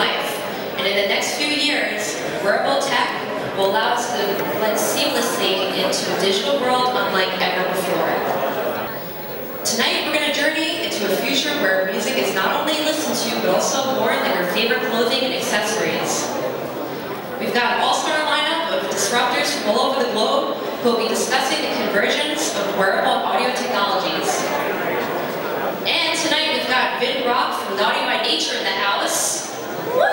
life. And in the next few years, wearable tech will allow us to blend seamlessly into a digital world unlike ever before. Tonight, we're going to journey into a future where music is not only listened to, but also worn like your favorite clothing and accessories. We've got an all-star lineup of disruptors from all over the globe who will be discussing the convergence of wearable audio technologies. And tonight, we've got Vin Rock from Naughty by Nature in the house. Woo!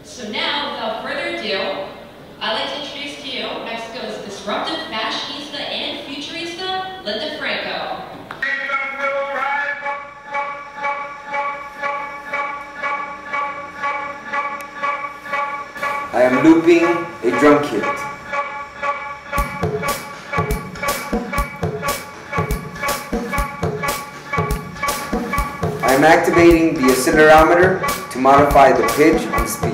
So now, without further ado, I'd like to introduce to you Mexico's disruptive fashionista and futurista, Franco. I am looping a drum kit. I am activating the accelerometer to modify the pitch and speech.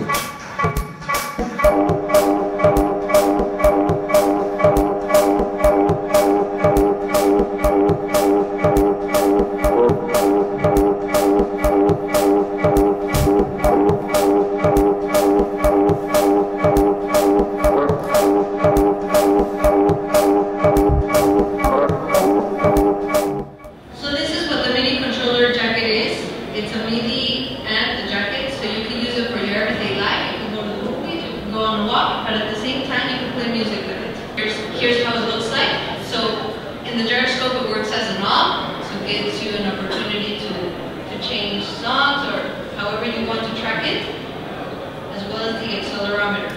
Here's how it looks like. So in the gyroscope it works as a knob, so it gives you an opportunity to change songs or however you want to track it, as well as the accelerometer.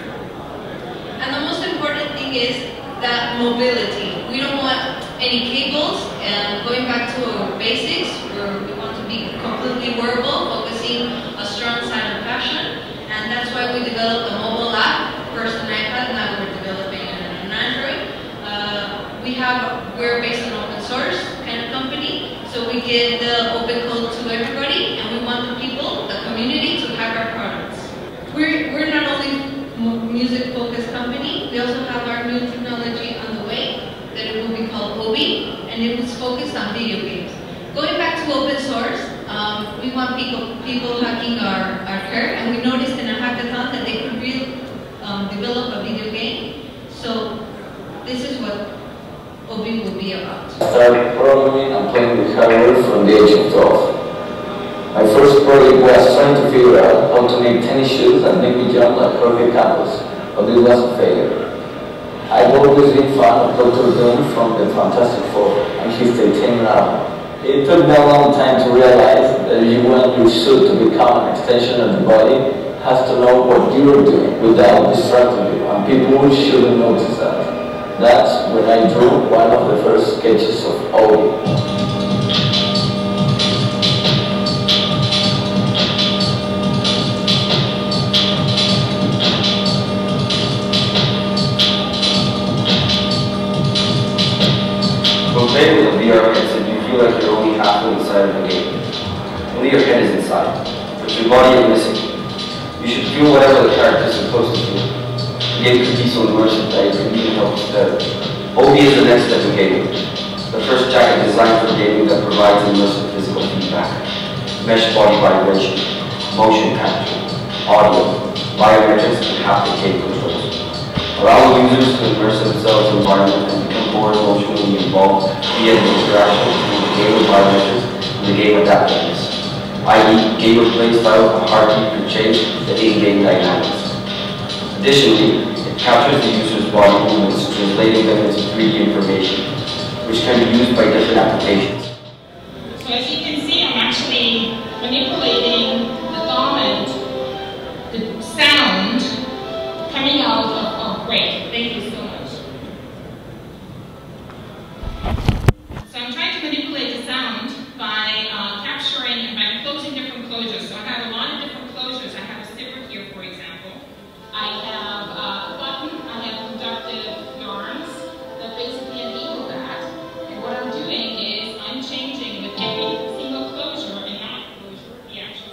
And the most important thing is that mobility. We don't want any cables, and going back to our basics, where we want to be completely wearable, focusing a strong side of fashion, and that's why we developed a mobile app, first an iPad, now we're developing an Android. We're based on open source kind of company, so we give the open code to everybody, and we want the people, the community, to hack our products. We're not only music-focused company, we also have our new technology on the way, that it will be called Obi, and it was focused on video games. Going back to open source, we want people hacking our code, and we noticed in a hackathon that they could develop a video game. So this is what Obi will be about. I started programming and playing with hardware from the age of 12. My first project was trying to figure out how to make tennis shoes that make me jump like Jorge Campos, but it was a failure. I've always been fan of Dr. Doom from the Fantastic Four and his Titanium album. It took me a long time to realize that if you want your suit to become an extension of the body, has to know what you're doing without distracting you, and people shouldn't notice that. That's when I drew one of the first sketches of Obi. When playing with a VR headset, you feel like you're only halfway inside of the game. Only your head is inside, but your body is missing. You should feel whatever the character is supposed to feel. The game could be so immersive that it could even help us better. Obi is the next step in gaming. The first jacket designed for gaming that provides immersive physical feedback, mesh body vibration, motion capture, audio, biometrics, and haptic game controls. Allow users to immerse themselves in the environment and become more emotionally involved via the interaction between the gamer biometrics and the game adaptiveness, i.e. gamer playstyle and heartbeat could change the in-game dynamics. Additionally, it captures the user's body movements, translating them into 3D information, which can be used by different applications. So as you can see, I'm actually manipulating the garment, the sound coming out of break. Thank you so much. So I'm trying to manipulate the sound by capturing and by closing different closures. So I have a lot of different closures. I have a zipper here, for example. I have a button, I have conductive yarns that basically enable that. And what I'm doing is I'm changing with every single closure and not closure, the actual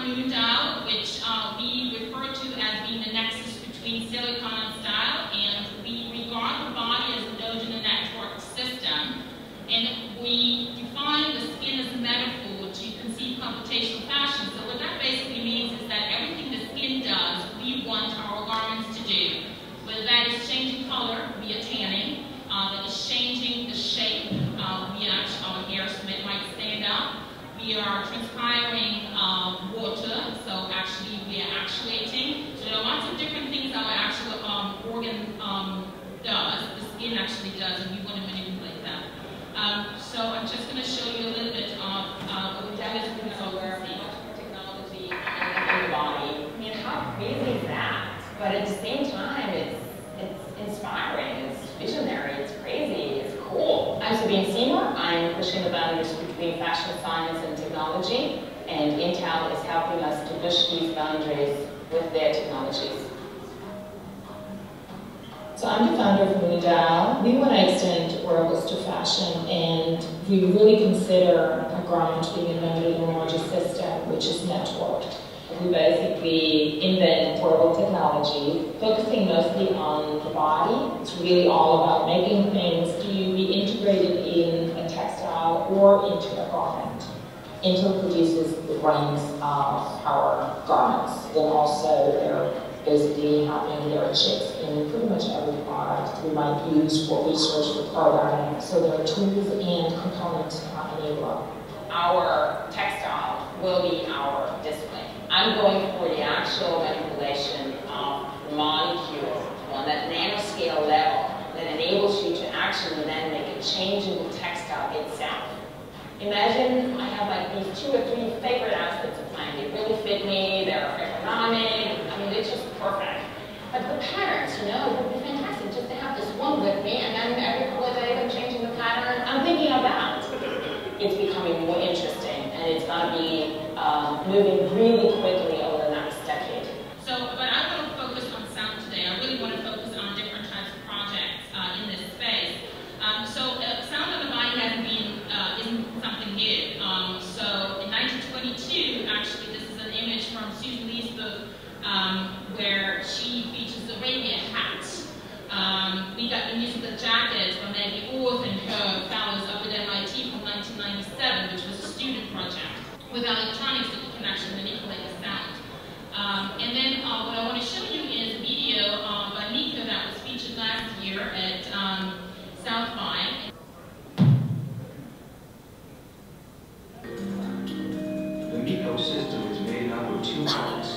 Moondial, which we refer to as being the nexus between silicon and style, and we regard the body as a node in a network system, and we define the skin as a metaphor to conceive computational fashion. So what that basically means is that everything the skin does, we want our garments to do. Whether that is changing color via tanning, that is changing the shape via our hair so it might stand up. We are transpiring water, so actually we are actuating. So there are lots of different things our actual organ does, the skin actually does, and we want to manipulate that. So I'm just going to show you a little bit of that is consultancy, technology, and the body. I mean, how crazy is that? But at the same time, it's inspiring, it's visionary, it's crazy, it's cool. I'm Sabine Seymour. I'm pushing the boundaries between fashion science and technology, and Intel is helping us to push these boundaries with their technologies. So I'm the founder of Moondial. We want to extend wearables to fashion, and we really consider a garment being a node in a larger system, which is networked. We basically invent wearable technology, focusing mostly on the body. It's really all about making things to be integrated in a textile or into a garment. Intel produces the brains of our garments, and also they're basically happening, there are chips in pretty much every product we might use for research for programming. So there are tools and components happening. Our textile will be our display. I'm going for the actual manipulation of the molecule on that nanoscale level that enables you to actually then make a change in the textile itself. Imagine I have like these 2 or 3 favorite outfits of mine. They really fit me, they're ergonomic, I mean, they're just perfect. But the patterns, you know, it would be fantastic just to have this one with me, and then every couple of days I'm changing the pattern. I'm thinking of that. It's becoming more interesting, and it's going to be moving really quickly over the next decade. So, but I want to focus on sound today. I really want to focus on different types of projects in this space. Sound on the body isn't something new. So in 1922, actually, this is an image from Susan Lee's book where she features the Arabia hat. We got the musical jacket from Maggie Orth and her fellows up at NYC from 1997, which was a student project with electronics that you can actually manipulate the sound. And then what I want to show you is a video by Nooka that was featured last year at South by. The Miko system is made up of 2 parts,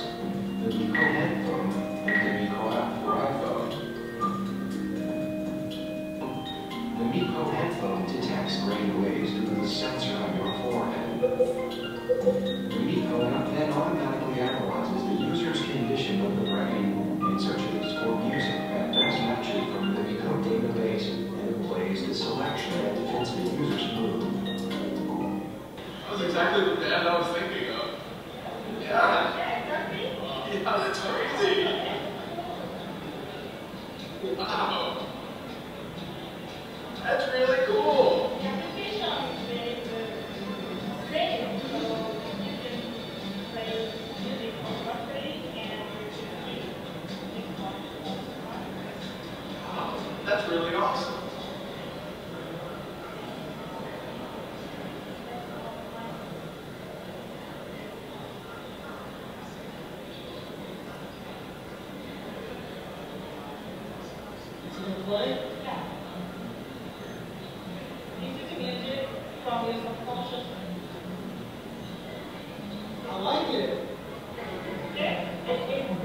the Miko headphone and the Miko app for iPhone. The Miko headphone detects brain waves through the sensor on your forehead. The Miko app then automatically analyzes the user's condition of the brain and searches for music that best matches from the Miko database, and it plays the selection that fits the user's mood. That was exactly the band I was thinking of. Yeah. Yeah, that's crazy. Wow. That's really cool. Wow, that's really awesome. Play? Yeah. Music to music from your subconscious. I like it. Yeah.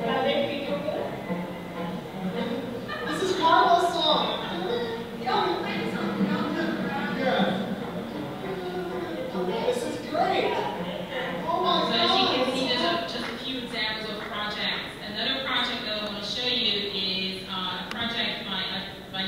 Now they think you're good. This is Carla's song. Yeah. This is great. Oh my God. So as you can see, there's just a few examples of projects. Another project that I want to show you is a project by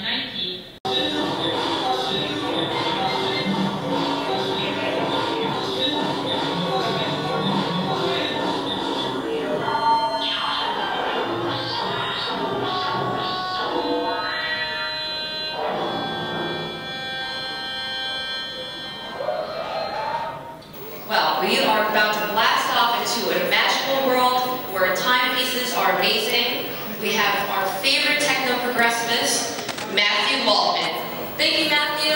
are amazing. We have our favorite techno-progressivist, Matthew Waldman. Thank you, Matthew.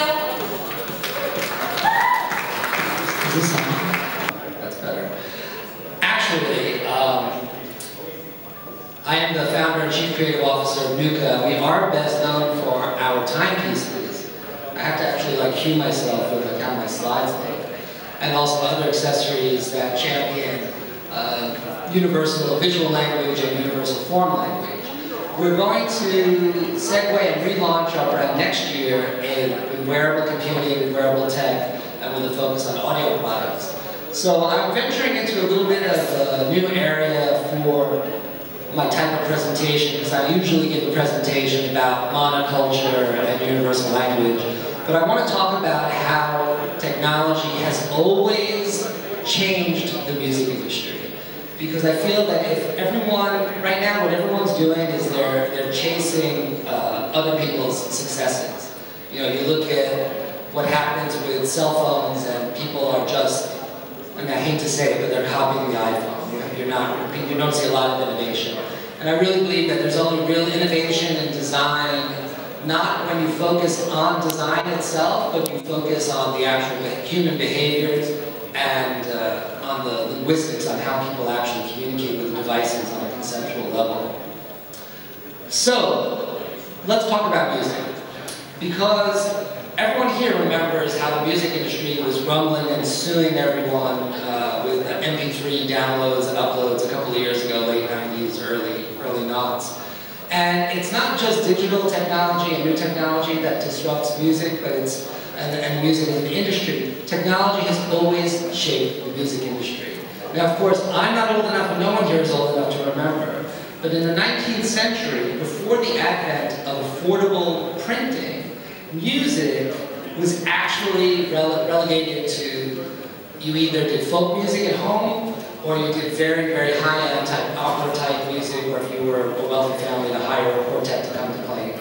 Is this on? That's better. Actually, I am the founder and chief creative officer of Nooka. We are best known for our timepieces. I have to actually cue myself when I count my slides later. And also other accessories that champion universal visual language and universal form language. We're going to segue and relaunch our brand next year with wearable computing, with wearable tech, and with a focus on audio products. So I'm venturing into a little bit of a new area for my type of presentation, because I usually give a presentation about monoculture and universal language. But I want to talk about how technology has always changed the music industry. Because I feel that if everyone, right now what everyone's doing is they're chasing other people's successes. You know, you look at what happens with cell phones and people are just, I mean, I hate to say it, but they're copying the iPhone. You don't see a lot of innovation. And I really believe that there's only real innovation in design, not when you focus on design itself, but you focus on the actual human behaviors and on the linguistics, on how people actually communicate with the devices on a conceptual level. So, let's talk about music. Because everyone here remembers how the music industry was rumbling and suing everyone with MP3 downloads and uploads a couple of years ago, late 90s, early noughts. And it's not just digital technology and new technology that disrupts music, but it's and music as an industry. Technology has always shaped the music industry. Now, of course, I'm not old enough, and no one here is old enough to remember, but in the 19th century, before the advent of affordable printing, music was actually relegated to, you either did folk music at home, or you did very, very high-end type opera type music, or if you were a wealthy family, to hire a quartet to come to play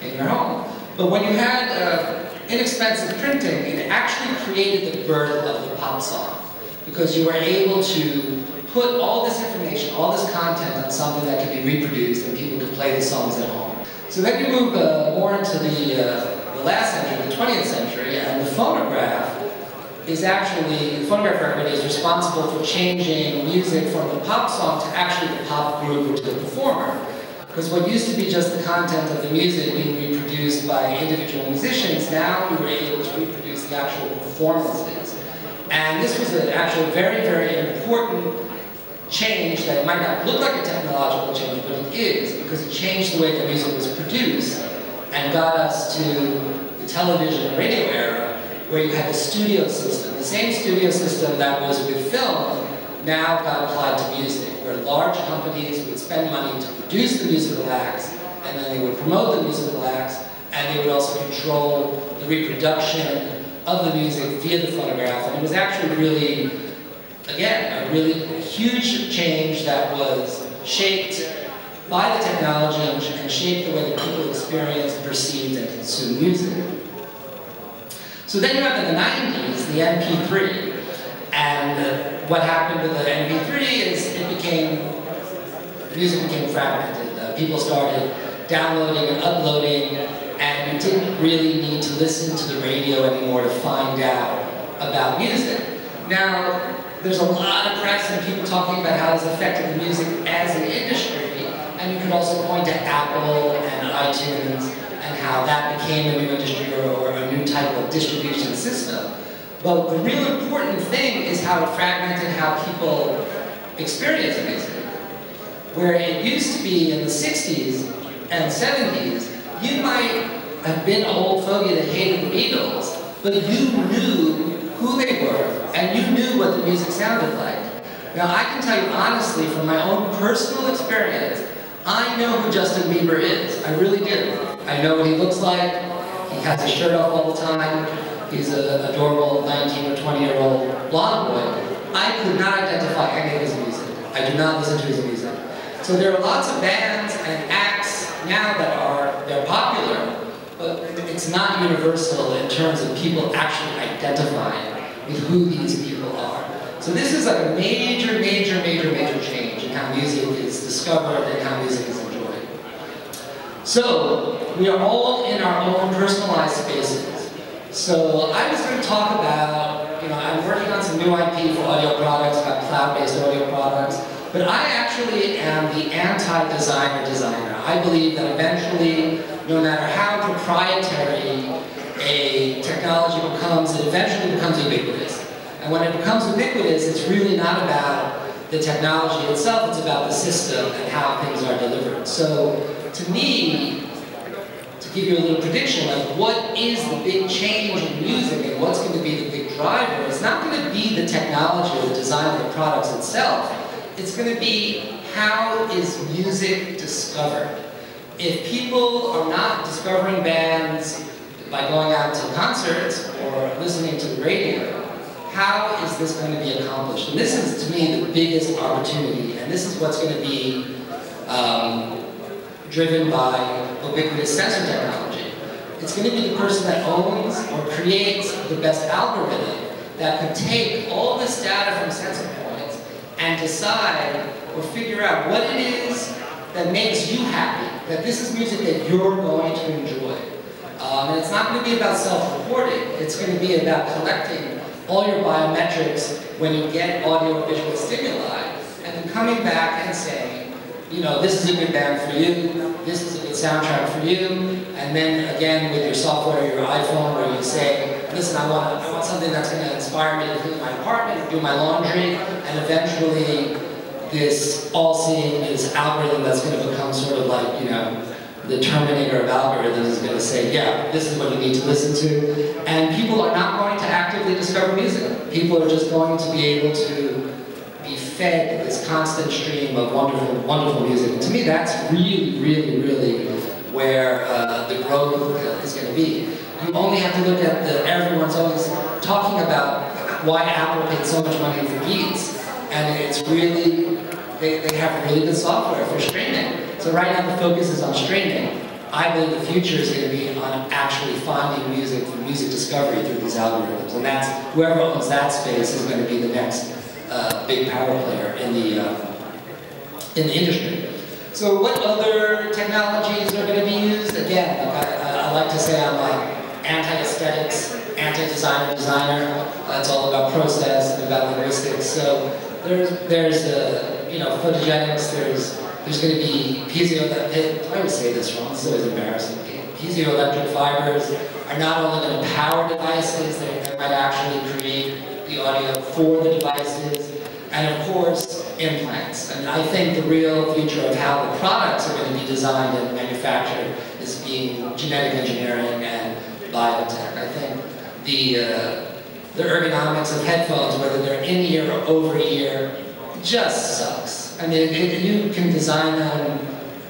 in your home. But when you had inexpensive printing, it actually created the birth of the pop song, because you were able to put all this information, all this content on something that could be reproduced, and people could play the songs at home. So then you move more into the last century, the 20th century, and the phonograph is actually, the phonograph record is responsible for changing music from the pop song to actually the pop group or to the performer. Because what used to be just the content of the music being reproduced by individual musicians, now we were able to reproduce the actual performances. And this was an actual very, very important change that might not look like a technological change, but it is, because it changed the way the music was produced and got us to the television and radio era, where you had the studio system. The same studio system that was with film now got applied to music, where large companies would spend money to produce the musical acts, and then they would promote the musical acts, and they would also control the reproduction of the music via the phonograph. And it was actually really, again, a really huge change that was shaped by the technology and shaped the way that people experienced, perceived, and consumed music. So then you have in the 90s, the MP3. And what happened with the MP3 is music became fragmented. People started downloading and uploading, and you didn't really need to listen to the radio anymore to find out about music. Now, there's a lot of press and people talking about how it's affected the music as an industry, and you can also point to Apple and iTunes and how that became a new industry or a new type of distribution system. But the real important thing is how it fragmented how people experience music. Where it used to be in the 60s and 70s, you might have been an old fogey that hated the Beatles, but you knew who they were, and you knew what the music sounded like. Now, I can tell you honestly, from my own personal experience, I know who Justin Bieber is. I really do. I know what he looks like. He has his shirt off all the time. He's an adorable 19 or 20-year-old blonde boy. I could not identify any of his music. I do not listen to his music. So there are lots of bands and acts now that they're popular, but it's not universal in terms of people actually identifying with who these people are. So this is like a major change in how how music is discovered and how music is enjoyed. So, we are all in our own personalized spaces. So, I was going to talk about, I'm working on some new IP for audio products, about cloud-based audio products, but I actually am the anti-designer. I believe that eventually, no matter how proprietary a technology becomes, it eventually becomes ubiquitous. And when it becomes ubiquitous, it's really not about the technology itself, it's about the system and how things are delivered. So, to me, to give you a little prediction of what is the big change in music and what's going to be the big driver, it's not going to be the technology or the design of the products itself. It's going to be how is music discovered. If people are not discovering bands by going out to concerts or listening to the radio, how is this going to be accomplished? And this is, to me, the biggest opportunity, and this is what's going to be driven by ubiquitous sensor technology. It's going to be the person that owns or creates the best algorithm that could take all this data from sensor points and decide or figure out what it is that makes you happy, that this is music that you're going to enjoy. And it's not going to be about self-reporting, it's going to be about collecting all your biometrics when you get audio or visual stimuli, and then coming back and saying, this is a good band for you, this is a good soundtrack for you, and then again with your software, your iPhone, where you say, listen, I want something that's going to inspire me to clean my apartment, do my laundry, and eventually this all-seeing, this algorithm that's going to become sort of like, the Terminator of algorithms is going to say, yeah, this is what you need to listen to. And people are not going to actively discover music. People are just going to be able to be fed this constant stream of wonderful, wonderful music. And to me, that's really, really, really where the growth is going to be. You only have to look at everyone's always talking about why Apple paid so much money for Beats. And it's really, they have really good software for streaming. So right now the focus is on streaming. I believe the future is going to be on actually finding music for music discovery through these algorithms. And that's, whoever owns that space is going to be the next big power player in the industry. So what other technologies are going to be used? Again, I like to say I'm like anti-aesthetics, anti-designer. It's all about process and about linguistics. So there's photogenics, there's going to be I always say this wrong, this is always embarrassing. Piezoelectric fibers are not only going to power devices, they might actually create the audio for the devices, and of course, implants. And I think the real future of how the products are going to be designed and manufactured is being genetic engineering and biotech. I think the ergonomics of headphones, whether they're in-ear or over-ear, just sucks. I mean, you can design them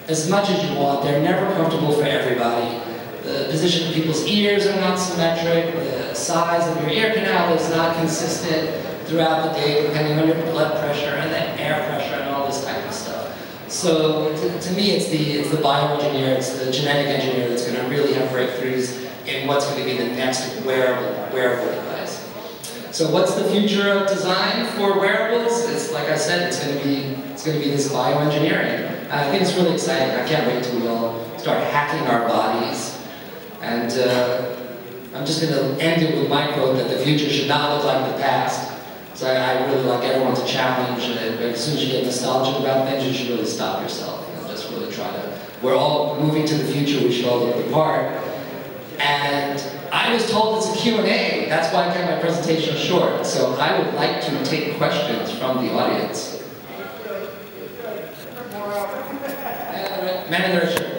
as much as you want. They're never comfortable for everybody. The position of people's ears are not symmetric. The size of your ear canal is not consistent throughout the day, depending on your blood pressure and then air pressure and all this type of stuff. So to me, it's the bioengineer, it's the genetic engineer that's going to really have breakthroughs in what's going to be the next wearable device. So what's the future of design for wearables? It's like I said, it's going to be this bioengineering. I think it's really exciting. I can't wait till we all start hacking our bodies. And I'm just going to end it with my quote that the future should not look like the past. So I really like everyone to challenge. As soon as you get nostalgic about things, you should really stop yourself and just really try to. We're all moving to the future. We should all look the part. And I was told it's a Q&A. That's why I kept my presentation short. So I would like to take questions from the audience. Man in the red shirt.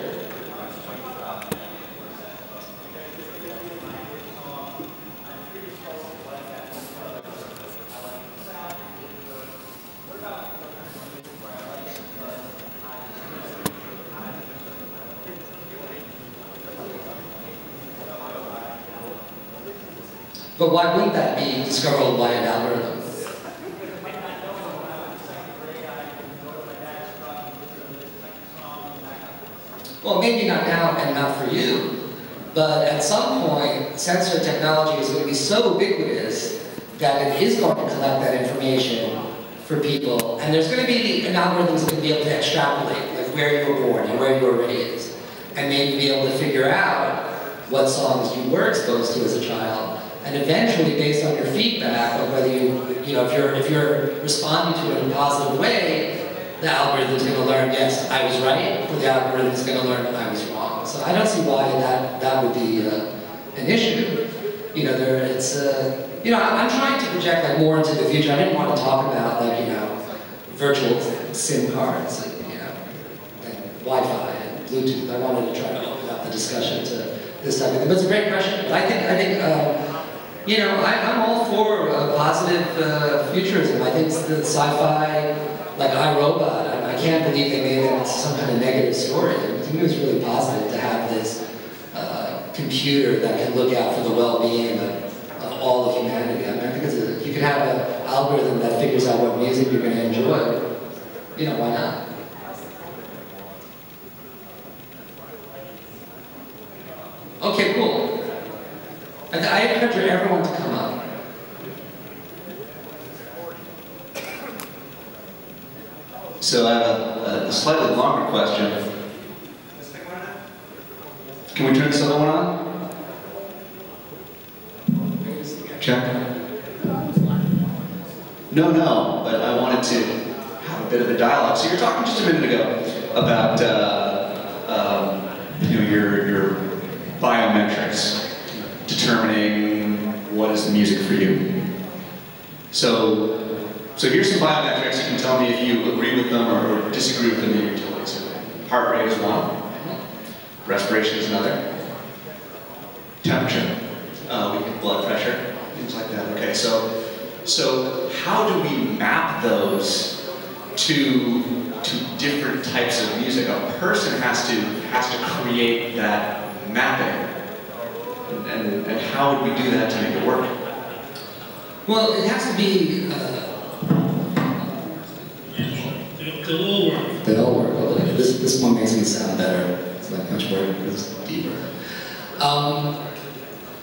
But why wouldn't that be discoverable by an algorithm? Well, maybe not now and not for you, but at some point, sensor technology is going to be so ubiquitous that it is going to collect that information for people, and there's going to be an algorithm that's going to be able to extrapolate, like where you were born and where you were raised, and maybe be able to figure out what songs you were exposed to as a child, and eventually, based on your feedback of whether if you're responding to it in a positive way, the algorithm's going to learn, yes, I was right, or the algorithm's going to learn I was wrong. So I don't see why that would be an issue. I'm trying to project like more into the future. I didn't want to talk about virtual SIM cards, and Wi-Fi and Bluetooth. I wanted to try to open up the discussion to this type of thing. But it's a great question. But I think I'm all for positive futurism. I think the sci-fi, like iRobot, I can't believe they made it into some kind of negative story. To me, it was really positive to have this computer that can look out for the well-being of all of humanity. I mean, I think you could have an algorithm that figures out what music you're going to enjoy. Why not? Okay, cool. I encourage everyone to come up. So I have a slightly longer question. Can we turn this other one on? Check. No, but I wanted to have a bit of a dialogue. So you were talking just a minute ago about your biometrics determining what is the music for you. So here's some biometrics. You can tell me if you agree with them or disagree with them individually. So heart rate is one. Respiration is another. Temperature, we get blood pressure, things like that. Okay, so how do we map those to different types of music? A person has to create that mapping, and how would we do that to make it work? Well, it has to be. They'll all work. They all work. Well, this one makes me sound better. It's like much more, it's deeper.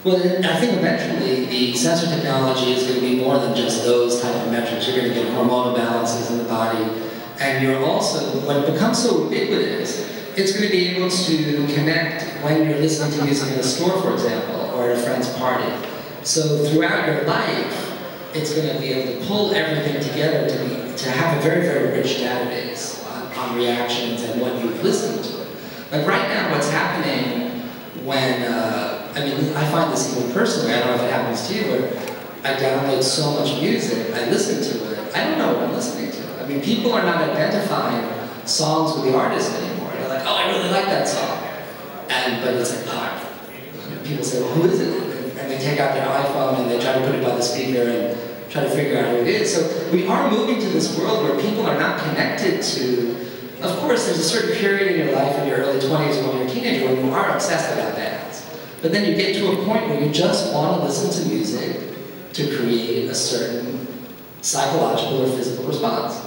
Well, I think eventually the sensor technology is going to be more than just those type of metrics. You're going to get hormonal balances in the body, and you're also, when it becomes so ubiquitous, it's going to be able to connect when you're listening to music in a store, for example, or at a friend's party. So throughout your life, it's going to be able to pull everything together to have a very, very rich database on reactions and what you've listened to. Like right now, what's happening when, I find this even personally, I don't know if it happens to you, where I download so much music, I listen to it, I don't know what I'm listening to. I mean, people are not identifying songs with the artist anymore. They're like, oh, I really like that song. But it's like, people say, well, who is it? And they take out their iPhone and they try to put it by the speaker and try to figure out who it is. So we are moving to this world where people are not connected to, of course, there's a certain period in your life in your early 20s when you're a teenager when you are obsessed about bands. But then you get to a point where you just want to listen to music to create a certain psychological or physical response.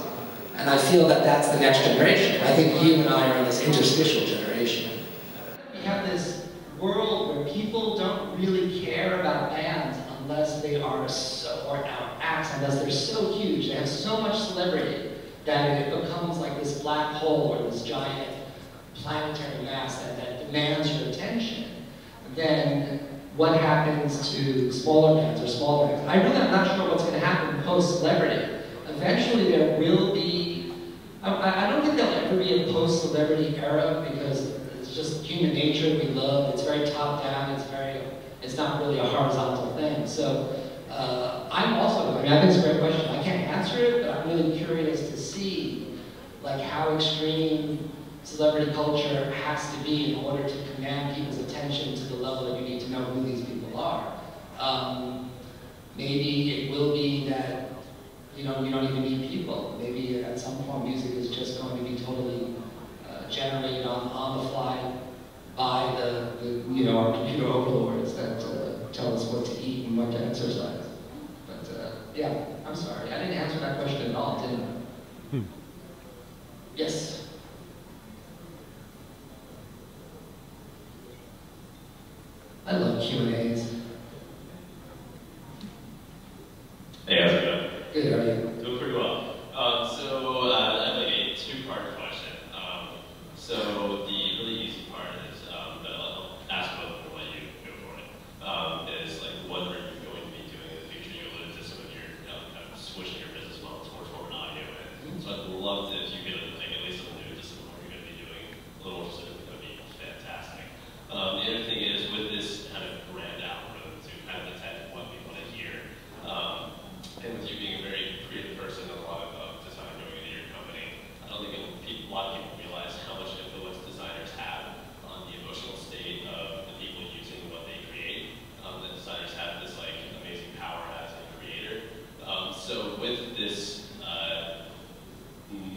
And I feel that that's the next generation. I think you and I are in this interstitial generation. We have this world where people don't really care about bands unless they are or acts, unless they're so huge, they have so much celebrity that it becomes like this black hole or this giant planetary mass that demands your attention. Then what happens to smaller bands or smaller bands? I'm not sure what's going to happen post-celebrity. Eventually there will be, I don't think there'll ever be a post-celebrity era because it's just human nature. We love, it's very top-down, it's not really a horizontal thing. So I'm also, I think it's a great question. I can't answer it, but I'm really curious to see like how extreme celebrity culture has to be in order to command people's attention to the level that you need to know who these people are. Maybe it will be that you don't even need people. Maybe at some point music is just going to be totally generated on the fly by our computer overlords that tell us what to eat and what to exercise. But yeah, I'm sorry, I didn't answer that question at all, didn't I? Yes. I love Q&As. Hey, how's it going? Good, how are you? Doing pretty well.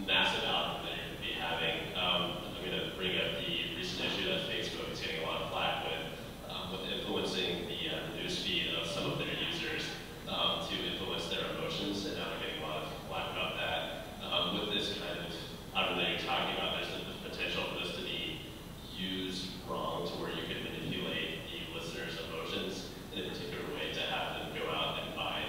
massive outcome that you're going to be having. I'm going to bring up the recent issue that Facebook is getting a lot of flack with influencing the newsfeed of some of their users to influence their emotions, and now they're getting a lot of flack about that. With this kind of outcome that you're talking about, there's the potential for this to be used wrong to where you could manipulate the listener's emotions in a particular way to have them go out and buy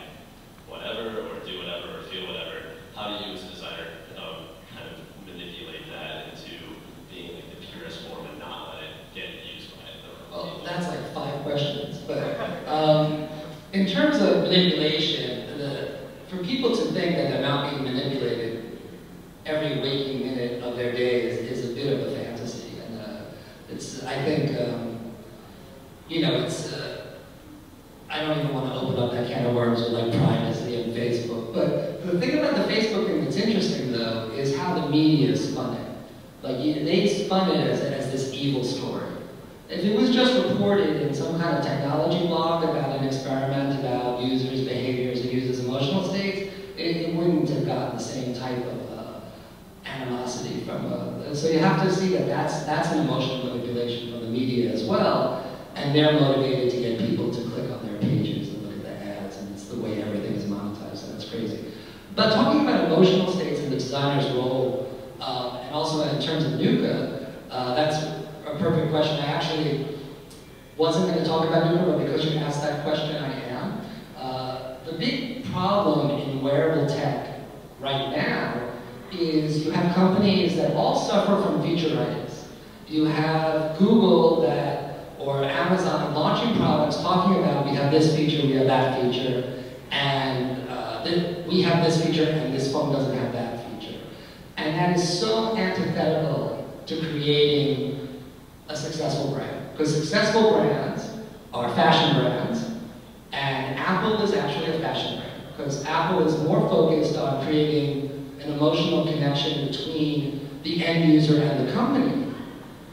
whatever, or do whatever, or feel whatever. How do you as a designer kind of manipulate that into being like the purest form and not let it get used by it? Well, that's like 5 questions, but in terms of manipulation, for people to think that they're not being manipulated every waking minute of their day is a bit of a fantasy, and it's, I think, you know, it's, I don't even want to open up that can of worms with like privacy and Facebook, but the thing about the Facebook thing that's interesting though is how the media spun it. Like they spun it as this evil story. If it was just reported in some kind of technology blog about an experiment about users' behaviors and users' emotional states, it wouldn't have gotten the same type of animosity from so you have to see that that's an emotional manipulation from the media as well, and they're motivated to get people to click on their pages and look at the ads, and it's the way everything is monetized, so that's crazy. But talking about emotional states and the designer's role, and also in terms of Nooka, that's a perfect question. I actually wasn't going to talk about Nooka, but because you asked that question, I am. The big problem in wearable tech right now is you have companies that all suffer from featureitis. You have Google or Amazon launching products talking about we have this feature, we have that feature, and we have this feature and this phone doesn't have that feature. And that is so antithetical to creating a successful brand. Because successful brands are fashion brands, and Apple is actually a fashion brand. Because Apple is more focused on creating an emotional connection between the end user and the company,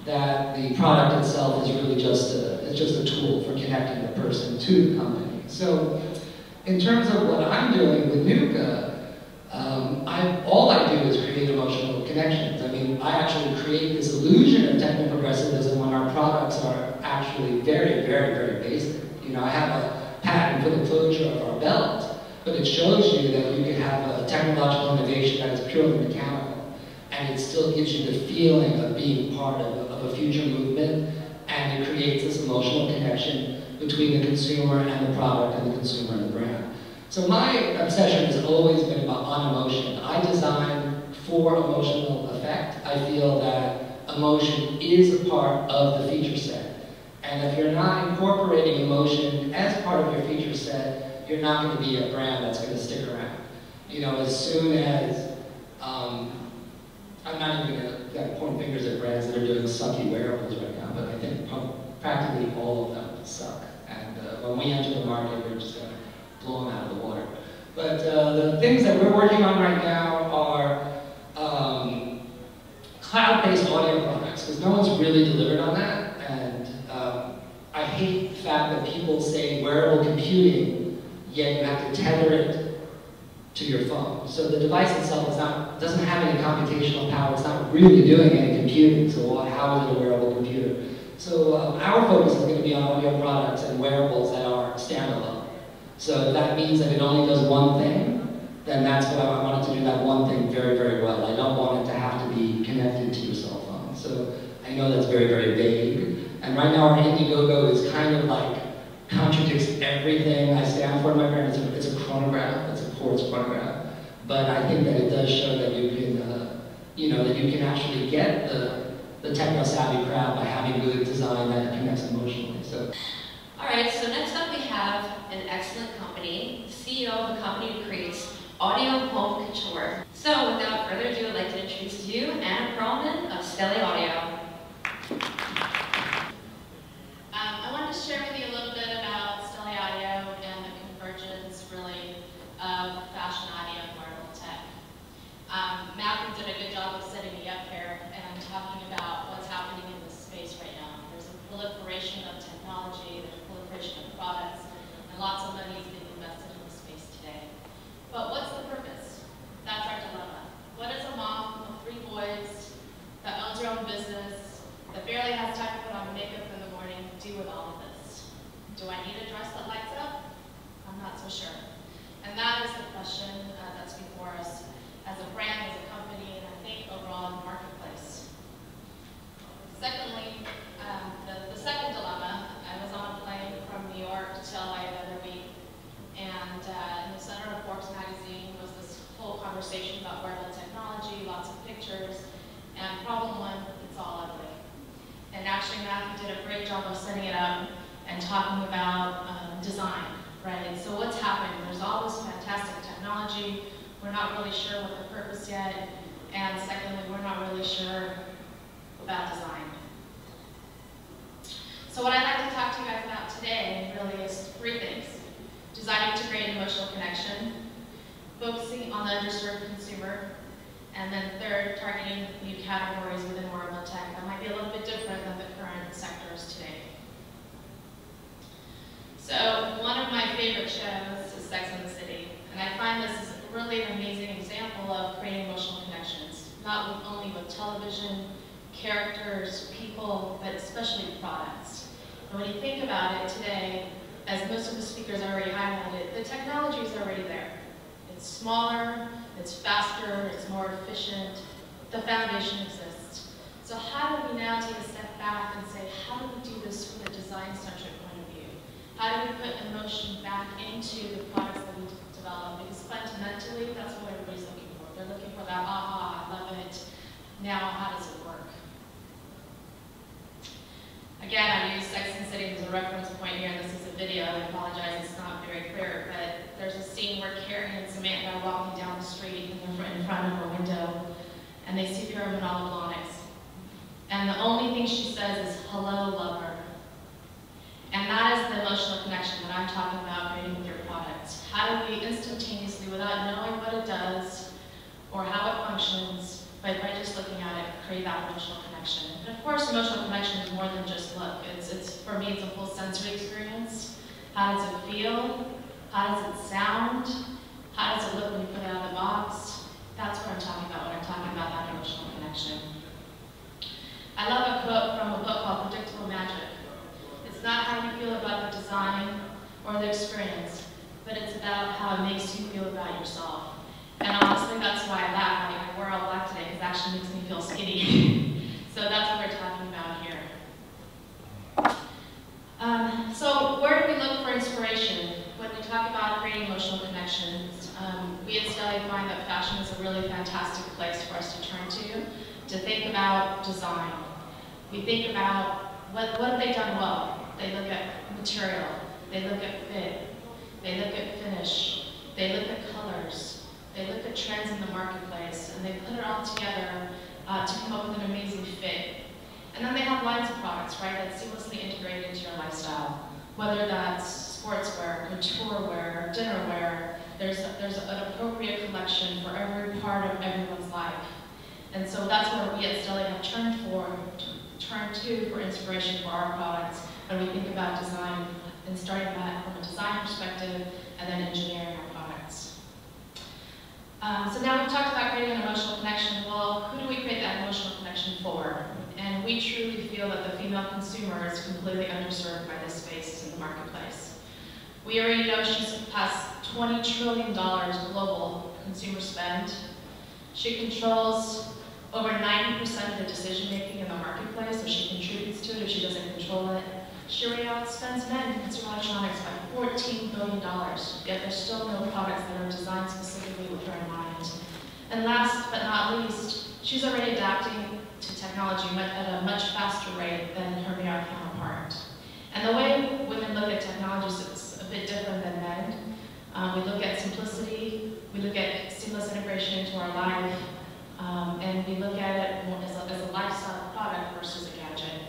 that the product itself is really just a tool for connecting the person to the company. So in terms of what I'm doing with Nooka, all I do is create emotional connections. I mean, I actually create this illusion of techno-progressivism when our products are actually very, very, very basic. You know, I have a patent for the closure of our belt, but it shows you that you can have a technological innovation that is purely mechanical, and it still gives you the feeling of being part of a future movement, and it creates this emotional connection between the consumer and the product, and the consumer and the brand. So my obsession has always been about on-emotion. I design for emotional effect. I feel that emotion is a part of the feature set. And if you're not incorporating emotion as part of your feature set, you're not going to be a brand that's going to stick around. You know, as soon as, I'm not even going to point fingers at brands that are doing sucky wearables right now, but I think practically all of them suck. And when we enter the market, we're just going to blow them out of the water. But the things that we're working on right now are cloud-based audio products, because no one's really delivered on that. And I hate the fact that people say wearable computing, yet you have to tether it to your phone. So the device itself doesn't have any computational power. It's not really doing any computing. So how is it a wearable computer? So our focus is going to be on audio products and wearables that are standalone. So if that means that it only does one thing, then that's what I wanted to do, that one thing very, very well. I don't want it to have to be connected to your cell phone. So I know that's very, very vague. And right now our Indiegogo is kind of like contradicts everything I stand for in my brand. It's a chronograph, it's a quartz chronograph. But I think that it does show that you can, you know, that you can actually get the techno-savvy crowd by having good design that connects emotionally. So. All right, so next up we have an excellent company, the CEO of a company who creates audio home couture. So without further ado, I'd like to introduce to you Anna Perelman of Stellé Audio. I wanted to share with you a little bit about Stellé Audio and the convergence, really, of fashion audio and wearable tech. Malcolm did a good job of setting me up here and talking about what's happening in this space right now. There's a proliferation of technology, there's a proliferation of products, and lots of money is being invested in this space today. But what's the purpose? That's our dilemma. What is a mom Do I need a dress that lights up? I'm not so sure. And that is the question that's before us as a brand, as a company, and I think overall in the marketplace. Secondly, the second dilemma, I was on a plane from New York to LA the other week, and in the center of Forbes magazine was this whole conversation about wearable technology, lots of pictures, and problem one, it's all ugly. And actually Matthew did a great job of setting it up and talking about design, right? So what's happening? There's all this fantastic technology, we're not really sure what the purpose yet, and secondly, we're not really sure about design. So what I'd like to talk to you guys about today really is three things. Designing to create emotional connection, focusing on the underserved consumer, and then third, targeting new categories within wearable tech that might be a little bit different than the current sectors today. So one of my favorite shows is Sex and the City, and I find this is really an amazing example of creating emotional connections, not only with television, characters, people, but especially products. And when you think about it today, as most of the speakers already highlighted, the technology is already there. It's smaller, it's faster, it's more efficient, the foundation exists. So how do we now take a step back and say, how do we do this from a design-centric point of view? How do we put emotion back into the products that we develop? Because fundamentally, that's what everybody's looking for. They're looking for that, aha, I love it. Now, how does it work? Again, I use Sex and the City as a reference point here. This is a video. I apologize, it's not very clear, but there's a scene where Carrie and Samantha are walking down the street in front of her window, and they see Perelman Blahniks. And the only thing she says is, "Hello, lover." And that is the emotional connection that I'm talking about creating with your products. How do we instantaneously, without knowing what it does or how it functions, but by just looking at it, create that emotional connection. And of course, emotional connection is more than just look. For me, it's a full sensory experience. How does it feel? How does it sound? How does it look when you put it out of the box? That's what I'm talking about when I'm talking about that emotional connection. I love a quote from a book called Predictable Magic. It's not how you feel about the design or the experience, but it's about how it makes you feel about yourself. And honestly, that's why I laugh. I wear all black today because it actually makes me feel skinny. So that's what we're talking about here. So where do we look for inspiration? When we talk about creating emotional connections, we at Stellé find that fashion is a really fantastic place for us to turn to think about design. We think about what have they done well? They look at material, they look at fit, they look at finish, they look at colors, they look at trends in the marketplace, and they put it all together to come up with an amazing fit. And then they have lines of products, right, that seamlessly integrate into your lifestyle. Whether that's sportswear, couture wear, dinnerware, there's an appropriate collection for every part of everyone's life. And so that's where we at Stellé have turned to for inspiration for our products when we think about design, and starting that from a design perspective and then engineering our products. So now we've talked about creating an emotional connection. Well, who do we create that emotional connection for? And we truly feel that the female consumer is completely underserved by this space in the marketplace. We already know she's surpassed $20 trillion global consumer spend. She controls over 90% of the decision-making in the marketplace, so she contributes to it if she doesn't control it. She already outspends men in consumer electronics by $14 billion, yet there's still no products that are designed specifically with her in mind. And last but not least, she's already adapting to technology at a much faster rate than her male counterpart. And the way women look at technology is a bit different than men. We look at simplicity, we look at seamless integration into our life, and we look at it more as a lifestyle product versus a gadget.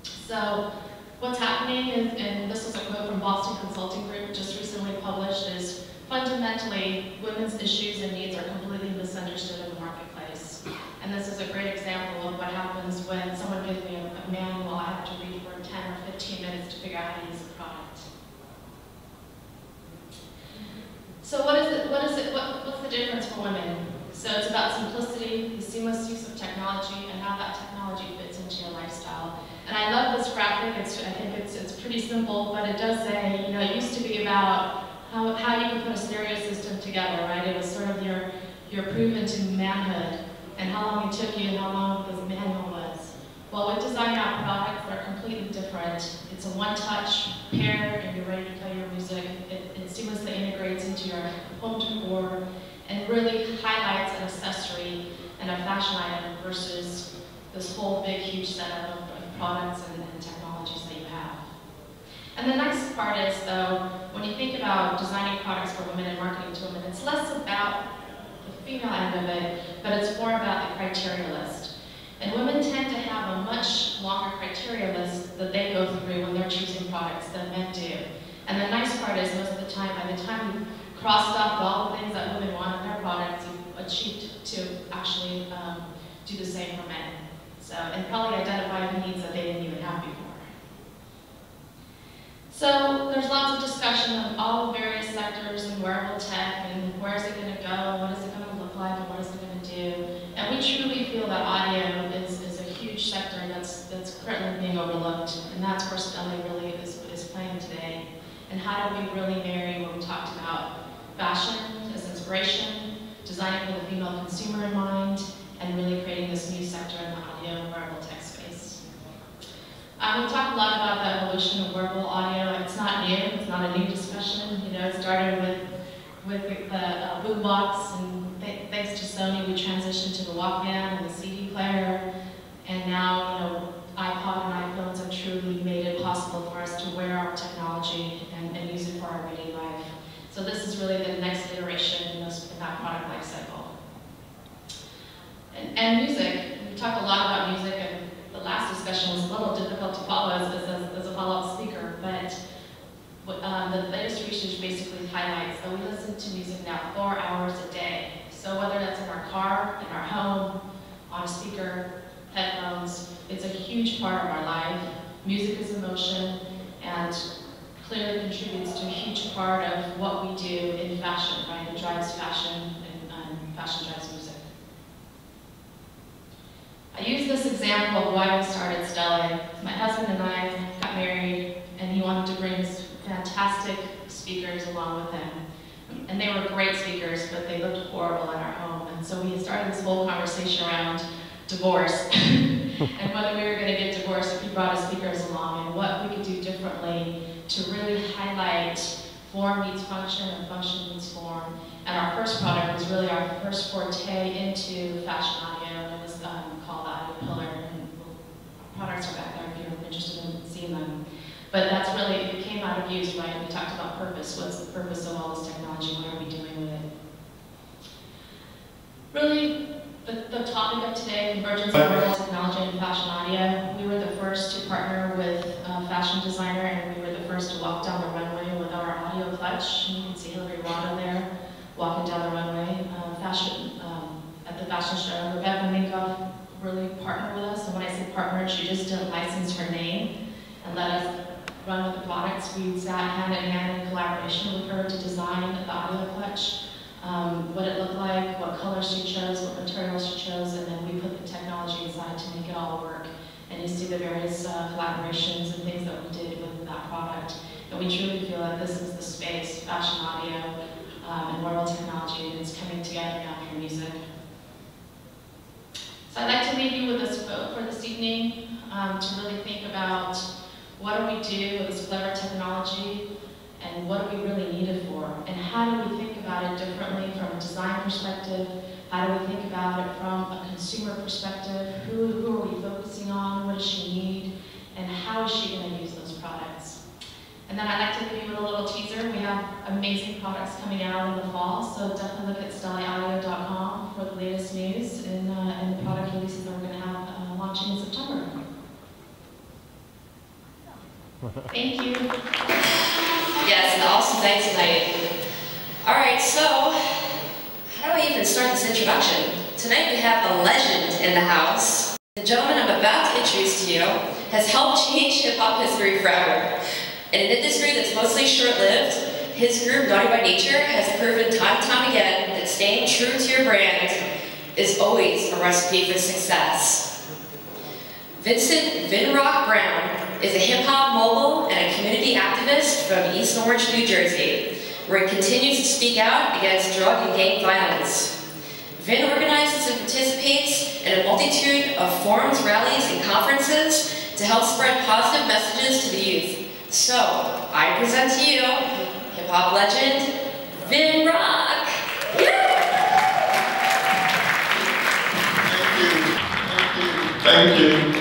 So what's happening is, and this was a quote from Boston Consulting Group just recently published, is fundamentally women's issues and needs are completely misunderstood in the marketplace. And this is a great example of what happens when someone gives me a manual I have to read for 10 or 15 minutes to figure out how to use the product. So what's the difference for women? So it's about simplicity, the seamless use of technology, and how that technology fits into your lifestyle. And I love this graphic. I think it's pretty simple, but it does say, you know, it used to be about how you can put a stereo system together, right? It was sort of your improvement to manhood and how long it took you and how long the manual was. Well, with Design Out products, they're completely different. It's a one-touch pair and you're ready to play your music. It seamlessly integrates into your home decor and really highlights an accessory and a fashion item versus this whole big, huge setup of products and technologies that you have. And the nice part is, though, when you think about designing products for women and marketing to women, it's less about the female end of it, but it's more about the criteria list. And women tend to have a much longer criteria list that they go through when they're choosing products than men do. And the nice part is, most of the time, by the time you've crossed off all the things that women want in their products, you've achieved to actually do the same for men. So, and probably identify the needs that they didn't even have before. So there's lots of discussion of all the various sectors in wearable tech and where is it going to go, what is it going to look like, and what is it going to do. And we truly feel that audio is a huge sector that's currently being overlooked, and that's where Stellé really is playing today. And how do we really marry what we talked about, fashion as inspiration, designing for the female consumer in mind, and really creating this new sector in the audio and wearable tech space. We talked a lot about the evolution of wearable audio. It's not new, it's not a new discussion. You know, it started with the boombox, and thanks to Sony, we transitioned to the Walkman and the CD player, and now, you know, iPod and iPhones have truly made it possible for us to wear our technology and use it for our everyday life. So this is really the next iteration in that product life cycle. And music, we talked a lot about music, and the last discussion was a little difficult to follow as a follow-up speaker, but the latest research basically highlights that we listen to music now 4 hours a day. So whether that's in our car, in our home, on a speaker, headphones, it's a huge part of our life. Music is emotion, and clearly contributes to a huge part of what we do in fashion, right? It drives fashion, and fashion drives music. I use this example of why we started Stellé. My husband and I got married, and he wanted to bring his fantastic speakers along with him. And they were great speakers, but they looked horrible in our home. And so we started this whole conversation around divorce, and whether we were going to get divorced if he brought his speakers along, and what we could do differently to really highlight form meets function and function meets form. And our first product was really our first forte into fashion audio, and it was called the Audio Pillar. And products are back there if you're interested in seeing them. But that's really, it came out of use, right? We talked about purpose. What's the purpose of all this technology? What are we doing with it? Really, the topic of today, convergence of wearable technology and fashion audio. We were the first to partner with a fashion designer, and we were the first to walk down the runway with our audio clutch. And you can see Hillary Rada there walking down the runway. At the fashion show, Rebecca Minkoff really partnered with us. And when I say partner, she just didn't license her name and let us run with the products. We sat hand in hand in collaboration with her to design the audio clutch. What it looked like, what colors she chose, what materials she chose, and then we put the technology inside to make it all work. And you see the various collaborations and things that we did with that product. And we truly feel that this is the space, fashion audio, and wearable technology, and it's coming together now for music. So I'd like to leave you with this quote for this evening, to really think about what do we do with this clever technology, and what do we really need it for? And how do we think about it differently from a design perspective? How do we think about it from a consumer perspective? Who are we focusing on? What does she need? And how is she going to use those products? And then I'd like to leave you with a little teaser. We have amazing products coming out in the fall, so definitely look at StelléAudio.com for the latest news and the product releases that we're going to have launching in September. Thank you. Yes, an awesome night tonight. All right, so how do we even start this introduction? Tonight we have a legend in the house. The gentleman I'm about to introduce to you has helped change hip-hop history forever. In an industry that's mostly short-lived, his group, Naughty by Nature, has proven time and time again that staying true to your brand is always a recipe for success. Vincent Vinrock Brown is a hip-hop mogul and a community activist from East Orange, New Jersey, where he continues to speak out against drug and gang violence. Vin organizes and participates in a multitude of forums, rallies, and conferences to help spread positive messages to the youth. So, I present to you hip-hop legend, Vinrock. Thank you.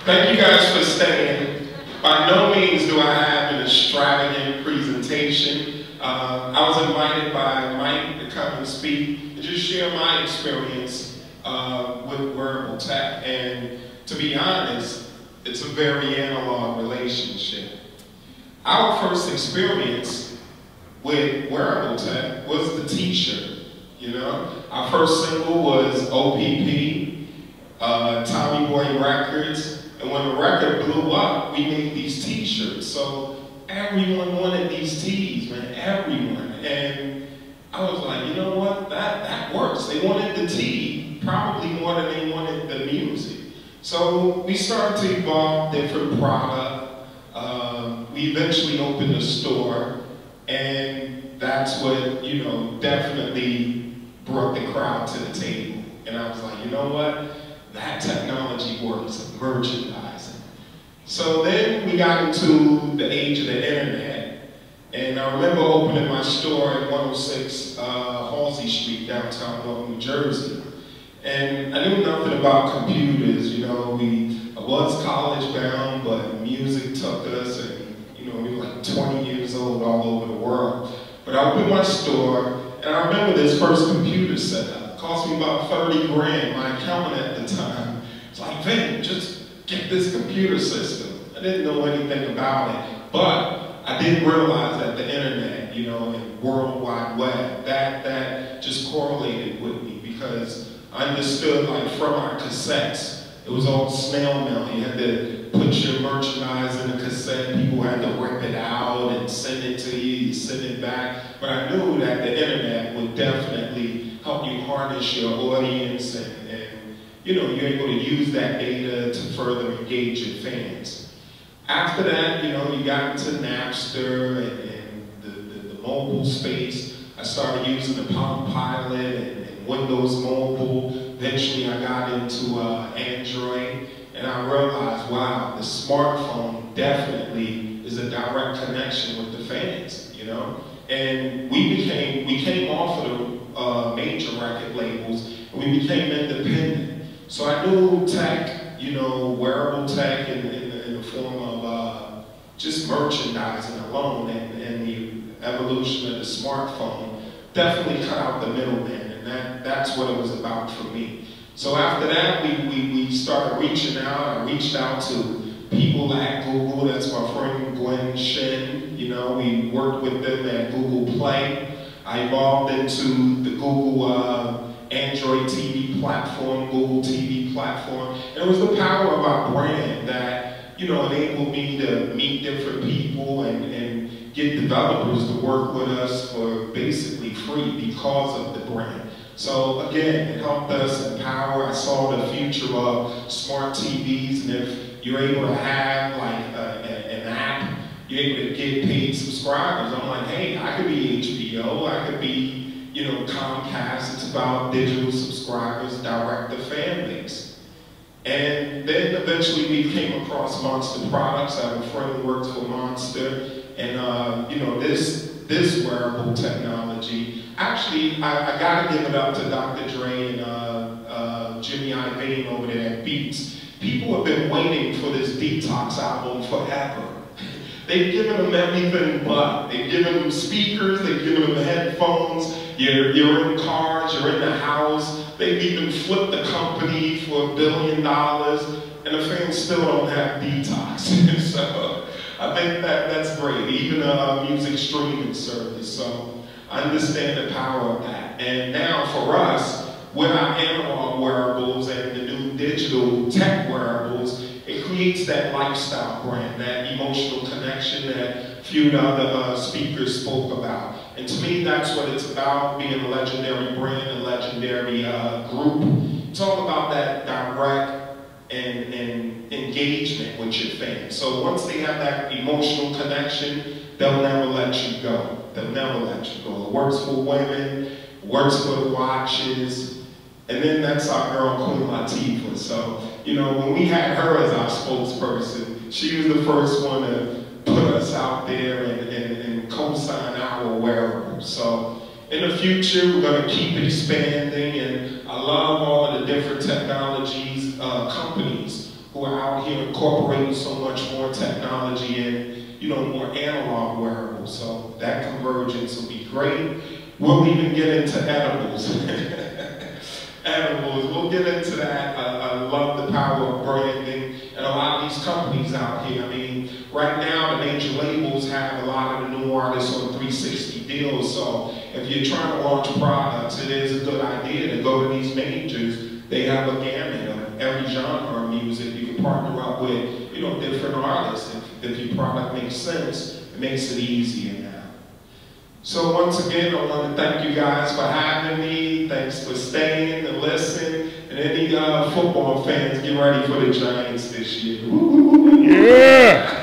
Thank you guys for staying. By no means do I have an extravagant presentation. I was invited by Mike to come and speak and just share my experience with wearable tech. And to be honest, it's a very analog relationship. Our first experience with wearable tech was the t-shirt, you know? Our first single was OPP, Tommy Boy Records, and when the record blew up, we made these t-shirts. So everyone wanted these tees, man, everyone. And I was like, you know what, that works. They wanted the tee probably more than they wanted the music. So we started to evolve different product. We eventually opened a store, and that's what, you know, definitely brought the crowd to the table. And I was like, you know what? That technology works, merchandising. So then we got into the age of the internet. And I remember opening my store at 106 Halsey Street, downtown North New Jersey. And I knew nothing about computers, you know. I was college bound, but music took us, and you know, we were like 20 years old all over the world. But I opened my store, and I remember this first computer setup. Cost me about 30 grand. My accountant at the time was like, Vin, just get this computer system. I didn't know anything about it, but I did realize that the internet, you know, and World Wide Web, that just correlated with me, because I understood, like, from our cassettes, it was all snail mail. You had to put your merchandise in a cassette. People had to rip it out and send it to you. You send it back. But I knew that the internet would definitely help you harness your audience, and you know, you're able to use that data to further engage your fans. After that, you know, you got into Napster and the mobile space. I started using the Palm Pilot and Windows Mobile. Eventually I got into Android, and I realized, wow, the smartphone definitely is a direct connection with the fans, you know? And we came off of the major record labels, and we became independent. So I knew tech, you know, wearable tech in the form of just merchandising alone, and the evolution of the smartphone definitely cut out the middleman, and that's what it was about for me. So after that, we started reaching out. I reached out to people at Google. That's my friend Glenn Shin. You know, we worked with them at Google Play. I evolved into the Google Android TV platform, Google TV platform. And it was the power of our brand that, you know, enabled me to meet different people and get developers to work with us for basically free because of the brand. So again, it helped us empower. I saw the future of smart TVs, and if you're able to have like an app, you're able to get paid subscribers. I'm like, hey, I could be HBO, I could be, you know, Comcast. It's about digital subscribers, direct to fan base. And then eventually we came across Monster Products. I have a friend who works for Monster, and you know, this wearable technology. Actually, I gotta give it up to Dr. Dre and Jimmy Iovine over there at Beats. People have been waiting for this Detox album forever. They've given them everything but. They've given them speakers, they've given them headphones, you're in cars, you're in the house. They've even flipped the company for $1 billion, and the fans still don't have Detox. So I think that's great, even a music streaming service. So I understand the power of that. And now for us, with our analog wearables and the new digital tech wearables, it creates that lifestyle brand, that emotional connection that few of the other speakers spoke about. And to me, that's what it's about, being a legendary brand, a legendary group. It's all about that direct and engagement with your fans. So once they have that emotional connection, they'll never let you go. They'll never let you go. It works for women, works for the watches, and then that's our girl, Queen Latifah. So, you know, when we had her as our spokesperson, she was the first one to put us out there and co-sign our wearable. So in the future, we're going to keep expanding, and I love all of the different technologies, companies who are out here incorporating so much more technology and, you know, more analog wearables. So that convergence will be great. We'll even get into edibles. Edibles, we'll get into that. I love the power of branding and a lot of these companies out here. I mean, right now the major labels have a lot of the new artists on 360 deals, so if you're trying to launch products, it is a good idea to go to these majors. They have a gamut of every genre of music. You can partner up with, you know, different artists. If your product makes sense, it makes it easier now. So once again, I want to thank you guys for having me. Thanks for staying and listening. And any football fans, get ready for the Giants this year. Yeah!